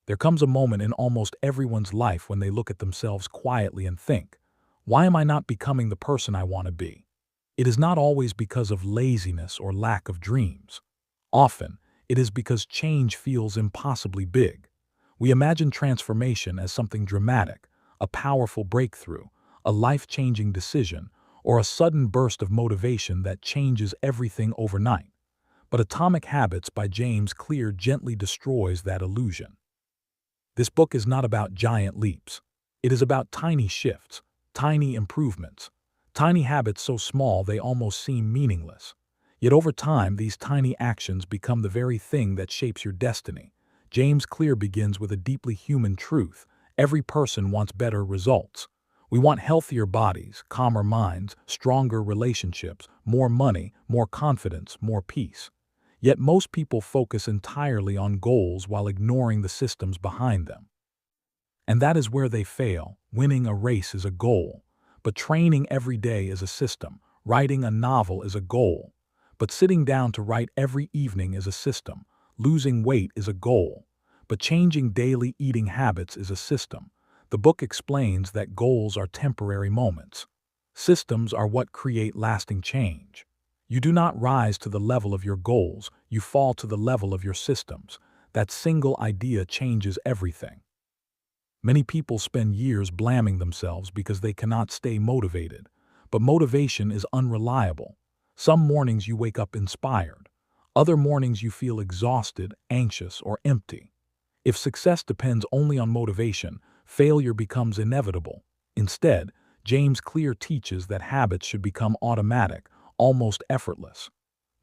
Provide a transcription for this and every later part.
There comes a moment in almost everyone's life when they look at themselves quietly and think, why am I not becoming the person I want to be? It is not always because of laziness or lack of dreams. Often, it is because change feels impossibly big. We imagine transformation as something dramatic, a powerful breakthrough, a life-changing decision, or a sudden burst of motivation that changes everything overnight. But Atomic Habits by James Clear gently destroys that illusion. This book is not about giant leaps. It is about tiny shifts, tiny improvements, tiny habits so small they almost seem meaningless. Yet over time, these tiny actions become the very thing that shapes your destiny. James Clear begins with a deeply human truth. Every person wants better results. We want healthier bodies, calmer minds, stronger relationships, more money, more confidence, more peace. Yet most people focus entirely on goals while ignoring the systems behind them. And that is where they fail. Winning a race is a goal, but training every day is a system. Writing a novel is a goal, but sitting down to write every evening is a system. Losing weight is a goal, but changing daily eating habits is a system. The book explains that goals are temporary moments. Systems are what create lasting change. You do not rise to the level of your goals, you fall to the level of your systems. That single idea changes everything. Many people spend years blaming themselves because they cannot stay motivated. But motivation is unreliable. Some mornings you wake up inspired. Other mornings you feel exhausted, anxious, or empty. If success depends only on motivation, failure becomes inevitable. Instead, James Clear teaches that habits should become automatic, almost effortless.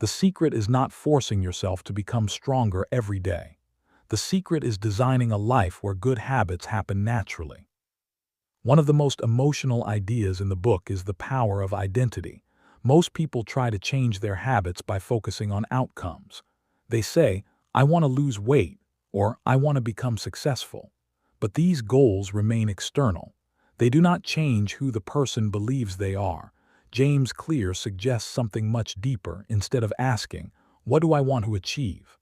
The secret is not forcing yourself to become stronger every day. The secret is designing a life where good habits happen naturally. One of the most emotional ideas in the book is the power of identity. Most people try to change their habits by focusing on outcomes. They say, I want to lose weight, or I want to become successful. But these goals remain external. They do not change who the person believes they are. James Clear suggests something much deeper. Instead of asking, what do I want to achieve?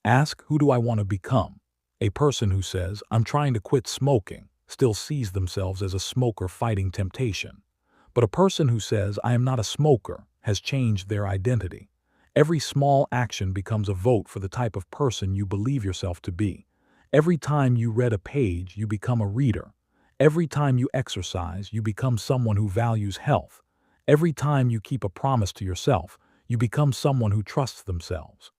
Ask, who do I want to become? A person who says, I'm trying to quit smoking, still sees themselves as a smoker fighting temptation. But a person who says, I am not a smoker, has changed their identity. Every small action becomes a vote for the type of person you believe yourself to be. Every time you read a page, you become a reader. Every time you exercise, you become someone who values health. Every time you keep a promise to yourself, you become someone who trusts themselves.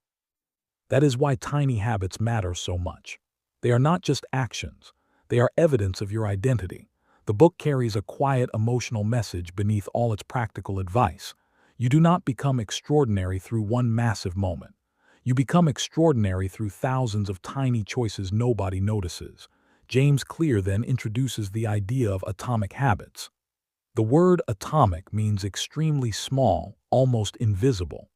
That is why tiny habits matter so much. They are not just actions. They are evidence of your identity. The book carries a quiet emotional message beneath all its practical advice. You do not become extraordinary through one massive moment. You become extraordinary through thousands of tiny choices nobody notices. James Clear then introduces the idea of atomic habits. The word atomic means extremely small, almost invisible.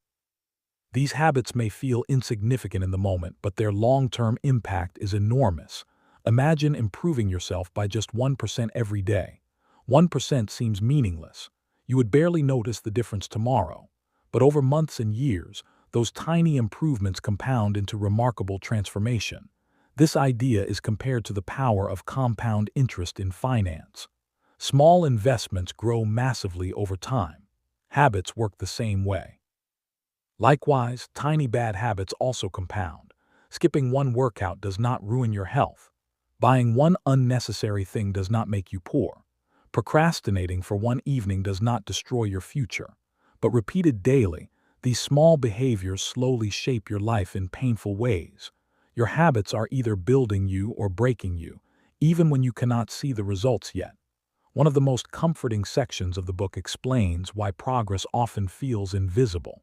These habits may feel insignificant in the moment, but their long-term impact is enormous. Imagine improving yourself by just 1% every day. 1% seems meaningless. You would barely notice the difference tomorrow. But over months and years, those tiny improvements compound into remarkable transformation. This idea is compared to the power of compound interest in finance. Small investments grow massively over time. Habits work the same way. Likewise, tiny bad habits also compound. Skipping one workout does not ruin your health. Buying one unnecessary thing does not make you poor. Procrastinating for one evening does not destroy your future. But repeated daily, these small behaviors slowly shape your life in painful ways. Your habits are either building you or breaking you, even when you cannot see the results yet. One of the most comforting sections of the book explains why progress often feels invisible.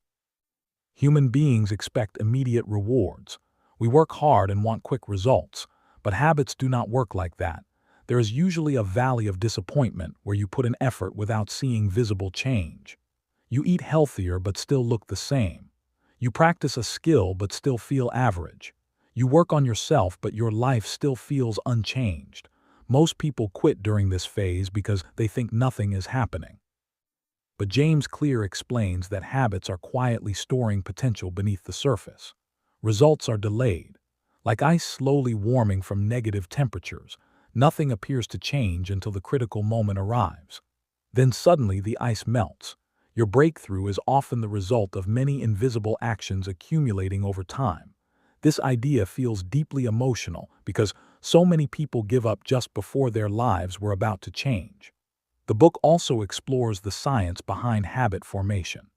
Human beings expect immediate rewards. We work hard and want quick results, but habits do not work like that. There is usually a valley of disappointment where you put in effort without seeing visible change. You eat healthier but still look the same. You practice a skill but still feel average. You work on yourself but your life still feels unchanged. Most people quit during this phase because they think nothing is happening. But James Clear explains that habits are quietly storing potential beneath the surface. Results are delayed. Like ice slowly warming from negative temperatures, nothing appears to change until the critical moment arrives. Then suddenly the ice melts. Your breakthrough is often the result of many invisible actions accumulating over time. This idea feels deeply emotional because so many people give up just before their lives were about to change. The book also explores the science behind habit formation.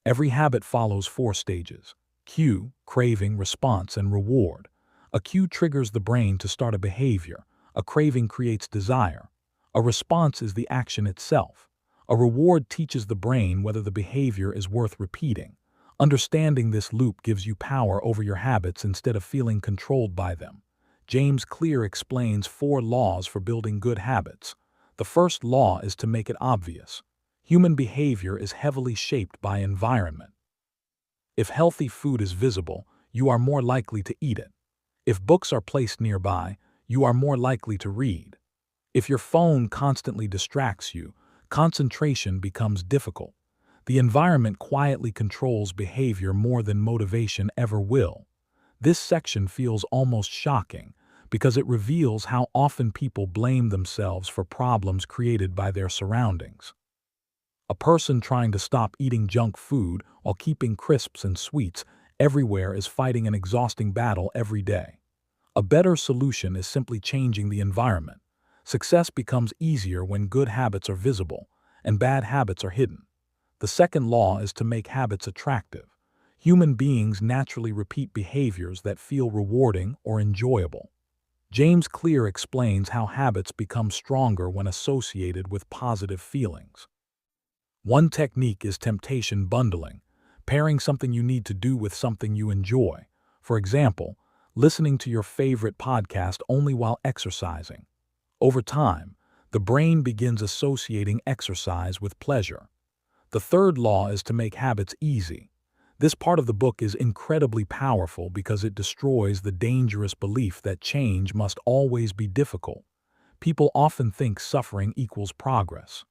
Every habit follows four stages: cue, craving, response, and reward. A cue triggers the brain to start a behavior. A craving creates desire. A response is the action itself. A reward teaches the brain whether the behavior is worth repeating. Understanding this loop gives you power over your habits instead of feeling controlled by them. James Clear explains 4 laws for building good habits. The first law is to make it obvious. Human behavior is heavily shaped by environment. If healthy food is visible, you are more likely to eat it. If books are placed nearby, you are more likely to read. If your phone constantly distracts you, concentration becomes difficult. The environment quietly controls behavior more than motivation ever will. This section feels almost shocking because it reveals how often people blame themselves for problems created by their surroundings. A person trying to stop eating junk food while keeping crisps and sweets everywhere is fighting an exhausting battle every day. A better solution is simply changing the environment. Success becomes easier when good habits are visible and bad habits are hidden. The second law is to make habits attractive. Human beings naturally repeat behaviors that feel rewarding or enjoyable. James Clear explains how habits become stronger when associated with positive feelings. One technique is temptation bundling, pairing something you need to do with something you enjoy. For example, listening to your favorite podcast only while exercising. Over time, the brain begins associating exercise with pleasure. The third law is to make habits easy. This part of the book is incredibly powerful because it destroys the dangerous belief that change must always be difficult. People often think suffering equals progress.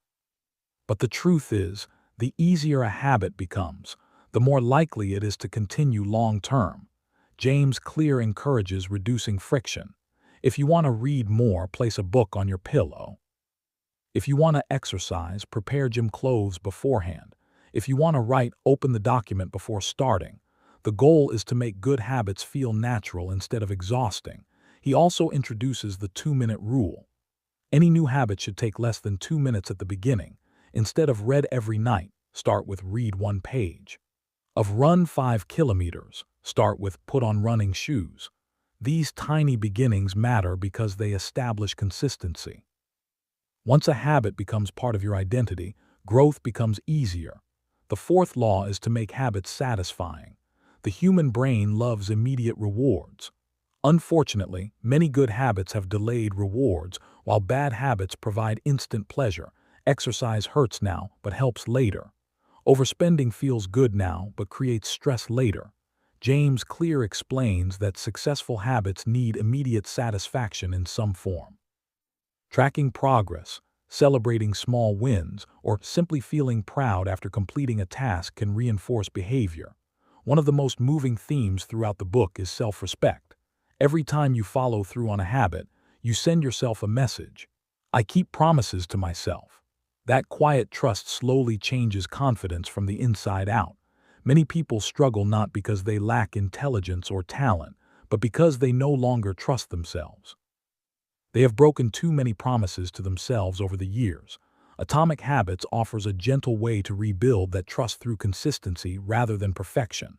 But the truth is, the easier a habit becomes, the more likely it is to continue long term. James Clear encourages reducing friction. If you want to read more, place a book on your pillow. If you want to exercise, prepare gym clothes beforehand. If you want to write, open the document before starting. The goal is to make good habits feel natural instead of exhausting. He also introduces the 2-minute rule. Any new habit should take less than 2 minutes at the beginning. Instead of read every night, start with read 1 page. Of run 5 kilometers, start with put on running shoes. These tiny beginnings matter because they establish consistency. Once a habit becomes part of your identity, growth becomes easier. The fourth law is to make habits satisfying. The human brain loves immediate rewards. Unfortunately, many good habits have delayed rewards, while bad habits provide instant pleasure. Exercise hurts now, but helps later. Overspending feels good now, but creates stress later. James Clear explains that successful habits need immediate satisfaction in some form. Tracking progress, celebrating small wins, or simply feeling proud after completing a task can reinforce behavior. One of the most moving themes throughout the book is self-respect. Every time you follow through on a habit, you send yourself a message. I keep promises to myself. That quiet trust slowly changes confidence from the inside out. Many people struggle not because they lack intelligence or talent, but because they no longer trust themselves. They have broken too many promises to themselves over the years. Atomic Habits offers a gentle way to rebuild that trust through consistency rather than perfection.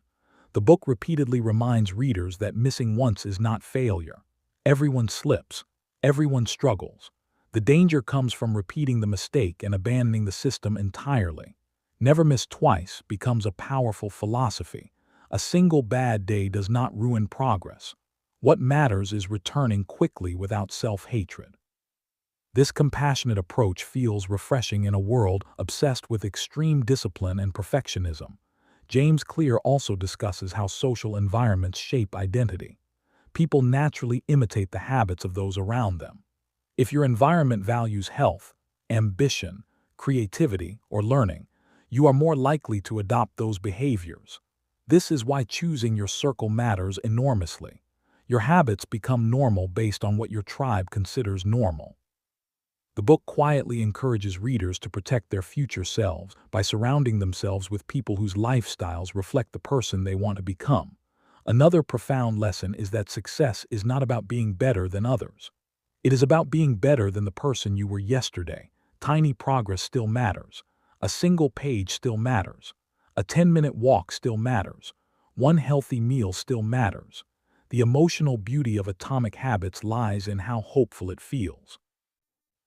The book repeatedly reminds readers that missing once is not failure. Everyone slips. Everyone struggles. The danger comes from repeating the mistake and abandoning the system entirely. Never miss twice becomes a powerful philosophy. A single bad day does not ruin progress. What matters is returning quickly without self-hatred. This compassionate approach feels refreshing in a world obsessed with extreme discipline and perfectionism. James Clear also discusses how social environments shape identity. People naturally imitate the habits of those around them. If your environment values health, ambition, creativity, or learning, you are more likely to adopt those behaviors. This is why choosing your circle matters enormously. Your habits become normal based on what your tribe considers normal. The book quietly encourages readers to protect their future selves by surrounding themselves with people whose lifestyles reflect the person they want to become. Another profound lesson is that success is not about being better than others. It is about being better than the person you were yesterday. Tiny progress still matters. A single page still matters. A 10-minute walk still matters. One healthy meal still matters. The emotional beauty of Atomic Habits lies in how hopeful it feels.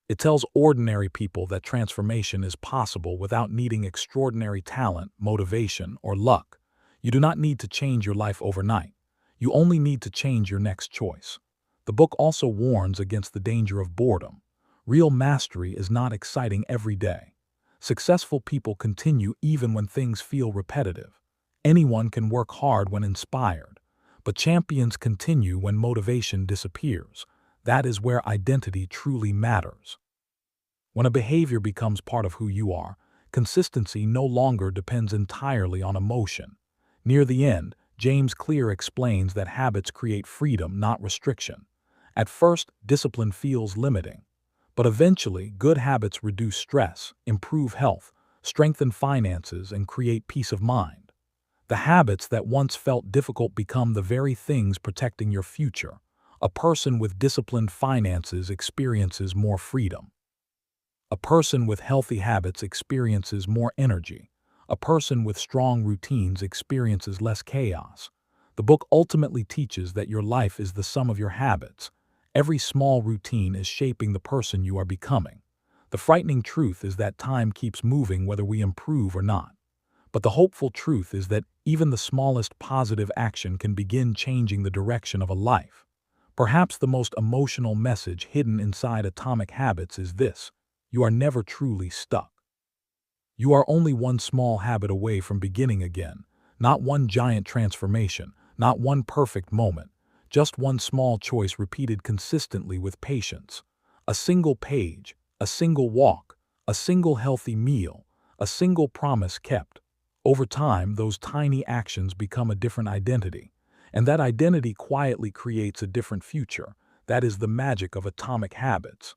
It tells ordinary people that transformation is possible without needing extraordinary talent, motivation, or luck. You do not need to change your life overnight. You only need to change your next choice. The book also warns against the danger of boredom. Real mastery is not exciting every day. Successful people continue even when things feel repetitive. Anyone can work hard when inspired, but champions continue when motivation disappears. That is where identity truly matters. When a behavior becomes part of who you are, consistency no longer depends entirely on emotion. Near the end, James Clear explains that habits create freedom, not restriction. At first, discipline feels limiting, but eventually, good habits reduce stress, improve health, strengthen finances, and create peace of mind. The habits that once felt difficult become the very things protecting your future. A person with disciplined finances experiences more freedom. A person with healthy habits experiences more energy. A person with strong routines experiences less chaos. The book ultimately teaches that your life is the sum of your habits. Every small routine is shaping the person you are becoming. The frightening truth is that time keeps moving whether we improve or not. But the hopeful truth is that even the smallest positive action can begin changing the direction of a life. Perhaps the most emotional message hidden inside Atomic Habits is this: you are never truly stuck. You are only one small habit away from beginning again, not one giant transformation, not one perfect moment, just one small choice repeated consistently with patience. A single page, a single walk, a single healthy meal, a single promise kept. Over time, those tiny actions become a different identity, and that identity quietly creates a different future. That is the magic of Atomic Habits.